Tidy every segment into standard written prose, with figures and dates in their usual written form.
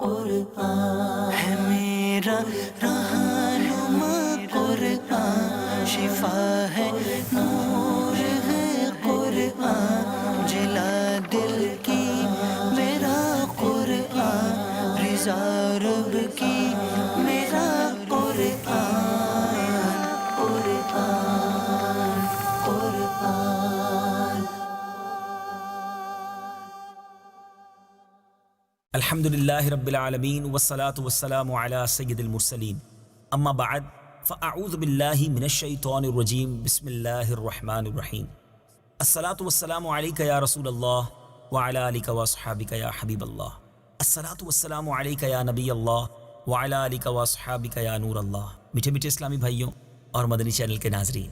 قرآن ہے میرا رہنما، قرآن شفا ہے، نور ہے قرآن، جلا دل کی میرا قرآن، رضا رب کی میرا قرآن، قرآن قرآن۔ الحمدللہ رب العالمین والصلاة والسلام علی سید المرسلین، اما بعد فاعوذ باللہ من الشیطان الرجیم، بسم اللہ الرحمن الرحیم۔ الصلاة والسلام علیک یا رسول اللہ وعلی آلک واصحابک یا حبیب اللہ، الصلاة والسلام علیک یا نبی اللہ وعلی آلک واصحابک یا نور اللہ۔ میٹھے میٹھے اسلامی بھائیوں اور مدنی چینل کے ناظرین،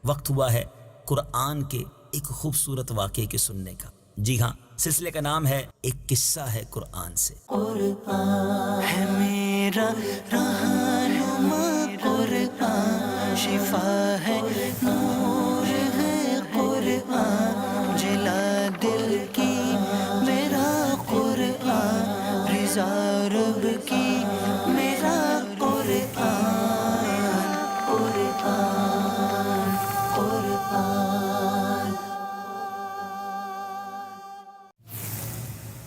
وقت ہوا ہے قرآن کے ایک خوبصورت واقعے کے سننے کا۔ جی ہاں، سلسلے کا نام ہے ایک قصہ ہے قرآن سے۔ قرآن ہے میرا رہنما، قرآن شفا ہے، نور ہے قرآن، جلا دل کی میرا قرآن، رضا رب کی میرا قرآن، قرآن قرآن۔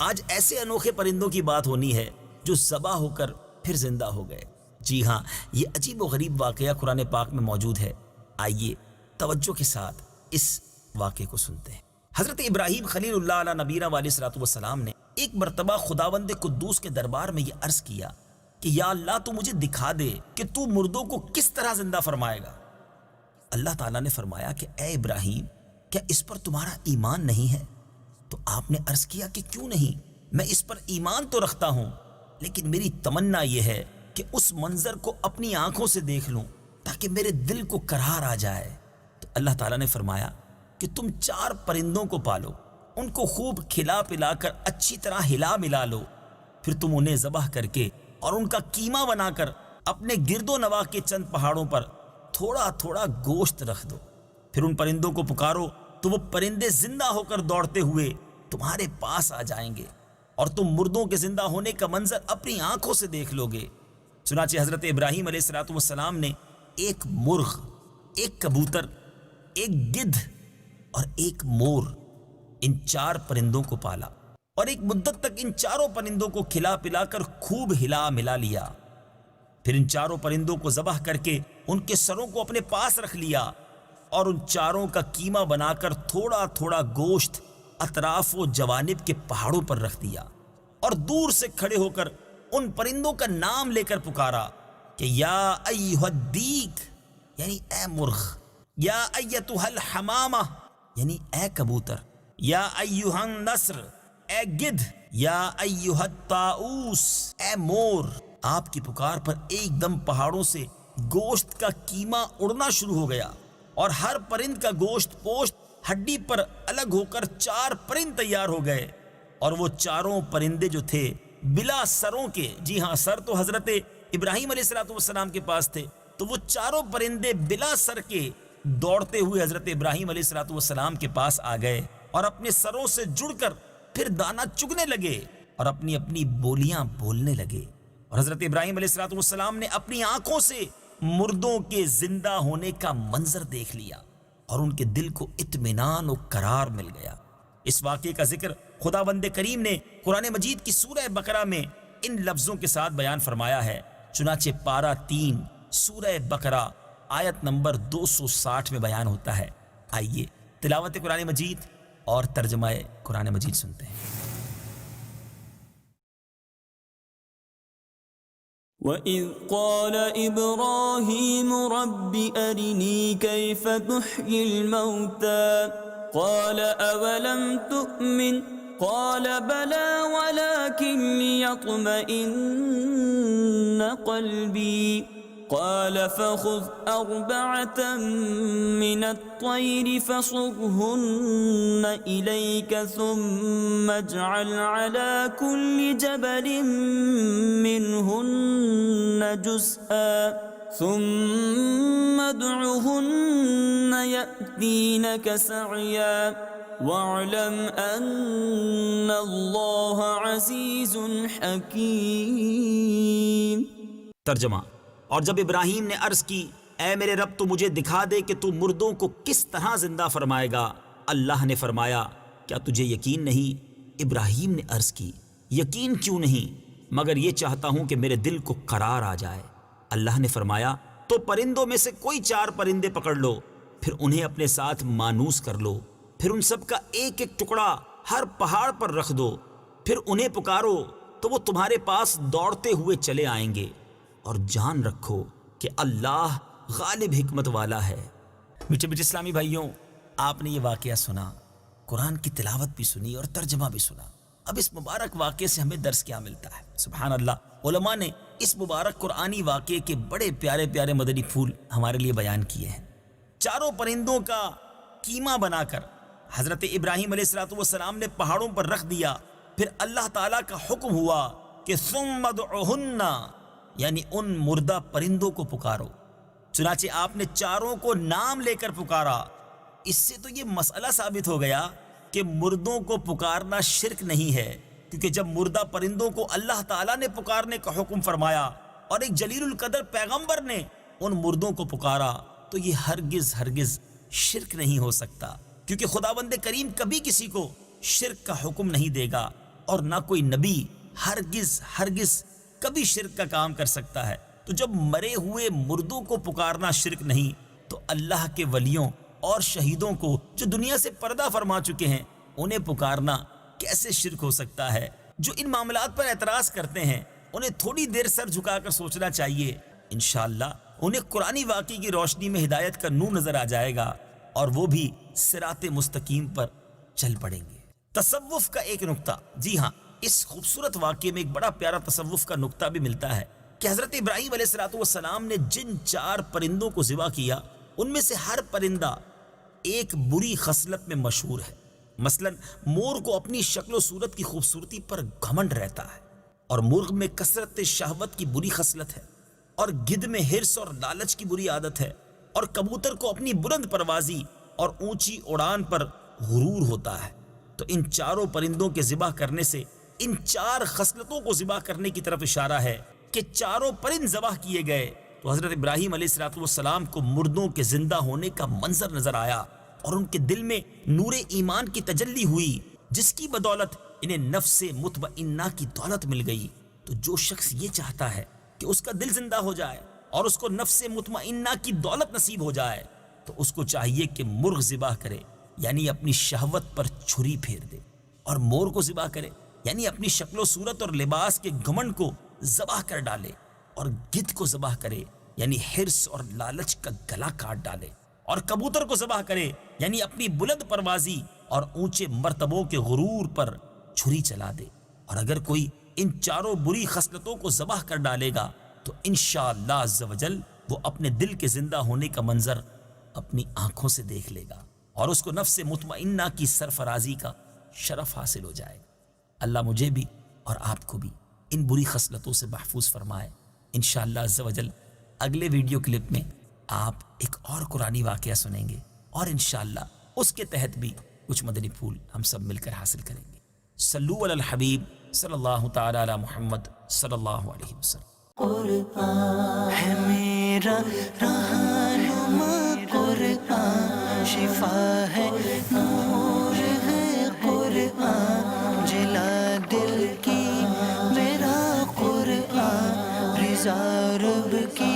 آج ایسے انوکھے پرندوں کی بات ہونی ہے جو ذبح ہو کر پھر زندہ ہو گئے۔ جی ہاں، یہ عجیب و غریب واقعہ قرآن پاک میں موجود ہے۔ آئیے توجہ کے ساتھ اس واقعے کو سنتے ہیں۔ حضرت ابراہیم خلیل اللہ علیہ نبینا علیہ الصلوۃ والسلام نے ایک مرتبہ خداوند قدوس کے دربار میں یہ عرض کیا کہ یا اللہ، تو مجھے دکھا دے کہ تو مردوں کو کس طرح زندہ فرمائے گا۔ اللہ تعالیٰ نے فرمایا کہ اے ابراہیم، کیا اس پر تمہارا ایمان نہیں ہے؟ تو آپ نے عرض کیا کہ کیوں نہیں، میں اس پر ایمان تو رکھتا ہوں، لیکن میری تمنا یہ ہے کہ اس منظر کو اپنی آنکھوں سے دیکھ لوں تاکہ میرے دل کو قرار آ جائے۔ تو اللہ تعالیٰ نے فرمایا کہ تم 4 پرندوں کو پالو، ان کو خوب کھلا پلا کر اچھی طرح ہلا ملا لو، پھر تم انہیں ذبح کر کے اور ان کا قیمہ بنا کر اپنے گرد و نواح کے چند پہاڑوں پر تھوڑا تھوڑا گوشت رکھ دو، پھر ان پرندوں کو پکارو تو وہ پرندے زندہ ہو کر دوڑتے ہوئے تمہارے پاس آ جائیں گے اور تم مردوں کے زندہ ہونے کا منظر اپنی آنکھوں سے دیکھ لو گے۔ چنانچہ حضرت ابراہیم علیہ الصلوۃ والسلام نے ایک مرغ، ایک کبوتر، ایک گدھ اور ایک مور، ان 4 پرندوں کو پالا اور ایک مدت تک ان 4 پرندوں کو کھلا پلا کر خوب ہلا ملا لیا، پھر ان 4 پرندوں کو ذبح کر کے ان کے سروں کو اپنے پاس رکھ لیا اور ان 4 کا قیمہ بنا کر تھوڑا تھوڑا گوشت اطراف و جوانب کے پہاڑوں پر رکھ دیا اور دور سے کھڑے ہو کر ان پرندوں کا نام لے کر پکارا کہ یا ایھا الدیک یعنی اے مرغ، یا ایتھا الحمامہ یعنی اے کبوتر، یا ایھا النسر اے گدھ، یا ایھا الطاؤس اے مور۔ آپ کی پکار پر ایک دم پہاڑوں سے گوشت کا قیمہ اڑنا شروع ہو گیا اور ہر پرند کا گوشت پوشت ہڈی پر الگ ہو کر 4 پرند تیار ہو گئے، اور وہ 4 پرندے جو تھے بلا سروں کے، جی ہاں، سر تو حضرت ابراہیم علیہ الصلوۃ والسلام کے پاس تھے، تو وہ 4 پرندے بلا سر کے دوڑتے ہوئے حضرت ابراہیم علیہ الصلوۃ والسلام کے پاس آ گئے اور اپنے سروں سے جڑ کر پھر دانہ چگنے لگے اور اپنی اپنی بولیاں بولنے لگے، اور حضرت ابراہیم علیہ الصلوۃ والسلام نے اپنی آنکھوں سے مردوں کے زندہ ہونے کا منظر دیکھ لیا اور ان کے دل کو اطمینان و قرار مل گیا۔ اس واقعے کا ذکر خداوند کریم نے قرآن مجید کی سورہ بقرہ میں ان لفظوں کے ساتھ بیان فرمایا ہے۔ چنانچہ پارہ 3 سورہ بقرہ آیت نمبر 260 میں بیان ہوتا ہے۔ آئیے تلاوت قرآن مجید اور ترجمہ قرآن مجید سنتے ہیں۔ وَإِذْ قَالَ إِبْرَاهِيمُ رَبِّ أَرِنِي كَيْفَ تُحْيِي الْمَوْتَى قَالَ أَوَلَمْ تُؤْمِنْ قَالَ بَلَى وَلَكِنْ لِيَطْمَئِنَّ قَلْبِي قال فخذ 4 من الطير فصرهن إليك ثم اجعل على كل جبل منهن جزءا ثم ادعهن يأتينك سعيا واعلم أن الله عزیز حکیم۔ ترجمہ: اور جب ابراہیم نے عرض کی اے میرے رب تو مجھے دکھا دے کہ تو مردوں کو کس طرح زندہ فرمائے گا، اللہ نے فرمایا کیا تجھے یقین نہیں؟ ابراہیم نے عرض کی یقین کیوں نہیں، مگر یہ چاہتا ہوں کہ میرے دل کو قرار آ جائے۔ اللہ نے فرمایا تو پرندوں میں سے کوئی 4 پرندے پکڑ لو، پھر انہیں اپنے ساتھ مانوس کر لو، پھر ان سب کا ایک ایک ٹکڑا ہر پہاڑ پر رکھ دو، پھر انہیں پکارو تو وہ تمہارے پاس دوڑتے ہوئے چلے آئیں گے، اور جان رکھو کہ اللہ غالب حکمت والا ہے۔ میٹھے میٹھے اسلامی بھائیوں، آپ نے یہ واقعہ سنا، قرآن کی تلاوت بھی سنی اور ترجمہ بھی سنا۔ اب اس مبارک واقعے سے ہمیں درس کیا ملتا ہے؟ سبحان اللہ، علماء نے اس مبارک قرآنی واقعے کے بڑے پیارے پیارے مدنی پھول ہمارے لیے بیان کیے ہیں۔ 4 پرندوں کا کیما بنا کر حضرت ابراہیم علیہ السلام نے پہاڑوں پر رکھ دیا، پھر اللہ تعالیٰ کا حکم ہوا کہ ثم ادعوہن، یعنی ان مردہ پرندوں کو پکارو۔ چنانچہ آپ نے 4 کو نام لے کر پکارا۔ اس سے تو یہ مسئلہ ثابت ہو گیا کہ مردوں کو پکارنا شرک نہیں ہے، کیونکہ جب مردہ پرندوں کو اللہ تعالیٰ نے پکارنے کا حکم فرمایا اور ایک جلیل القدر پیغمبر نے ان مردوں کو پکارا تو یہ ہرگز شرک نہیں ہو سکتا، کیونکہ خداوند کریم کبھی کسی کو شرک کا حکم نہیں دے گا، اور نہ کوئی نبی ہرگز کبھی شرک کا کام کر سکتا ہے۔ تو جب مرے ہوئے مردوں کو پکارنا شرک نہیں، تو اللہ کے ولیوں اور شہیدوں کو جو دنیا سے پردہ فرما چکے ہیں انہیں پکارنا کیسے شرک ہو سکتا ہے؟ جو ان معاملات پر اعتراض کرتے ہیں انہیں تھوڑی دیر سر جھکا کر سوچنا چاہیے، انشاءاللہ انہیں قرآنی واقعے کی روشنی میں ہدایت کا نور نظر آ جائے گا، اور وہ بھی صراط مستقیم پر چل پڑیں گے۔ تصوف کا ایک نقطہ، جی ہاں، اس خوبصورت واقعے میں ایک بڑا پیارا تصوف کا نقطہ بھی ملتا ہے کہ حضرت ابراہیم علیہ السلام نے جن 4 پرندوں کو ذبح کیا ان میں سے ہر پرندہ ایک بری خصلت میں مشہور ہے۔ مثلا مور کو اپنی شکل و صورت کی خوبصورتی پر گھمنڈ رہتا ہے، اور مرغ میں کثرت شہوت کی بری خصلت ہے، اور گدھ میں حرص اور لالچ کی بری عادت ہے، اور کبوتر کو اپنی بلند پروازی اور اونچی اڑان پر غرور ہوتا ہے۔ تو ان 4 پرندوں کے ذبح کرنے سے ان 4 خصلتوں کو ذبح کرنے کی طرف اشارہ ہے کہ 4 پرند ذبح کیے گئے تو حضرت ابراہیم علیہ السلام کو مردوں کے زندہ ہونے کا منظر نظر آیا، اور ان کے دل میں نور ایمان کی تجلی ہوئی، جس کی بدولت انہیں نفس مطمئنہ کی دولت مل گئی۔ تو جو شخص یہ چاہتا ہے کہ اس کا دل زندہ ہو جائے اور اس کو نفس مطمئنہ کی دولت نصیب ہو جائے، تو اس کو چاہیے کہ مرغ ذبح کرے، یعنی اپنی شہوت پر چھری پھیر دے، اور مور کو ذبح کرے، یعنی اپنی شکل و صورت اور لباس کے گھمنڈ کو ذبح کر ڈالے، اور گدھ کو ذبح کرے، یعنی حرص اور لالچ کا گلا کاٹ ڈالے، اور کبوتر کو ذبح کرے، یعنی اپنی بلند پروازی اور اونچے مرتبوں کے غرور پر چھری چلا دے۔ اور اگر کوئی ان 4 بری خصلتوں کو ذبح کر ڈالے گا تو انشاءاللہ عز و جل وہ اپنے دل کے زندہ ہونے کا منظر اپنی آنکھوں سے دیکھ لے گا، اور اس کو نفس مطمئنہ کی سرفرازی کا شرف حاصل ہو جائے گا۔ اللہ مجھے بھی اور آپ کو بھی ان بری خصلتوں سے محفوظ فرمائے۔ انشاءاللہ عز و جل اگلے ویڈیو کلپ میں آپ ایک اور قرآنی واقعہ سنیں گے، اور انشاءاللہ اس کے تحت بھی کچھ مدنی پھول ہم سب مل کر حاصل کریں گے۔ صلو علی الحبیب صلی اللہ تعالی علی محمد صلی اللہ علیہ وسلم۔ قرآن ہے میرا رہنما، قرآن شفا ہے، نور ہے قرآن، جلا دل کی میرا قرآن، رضا رب کی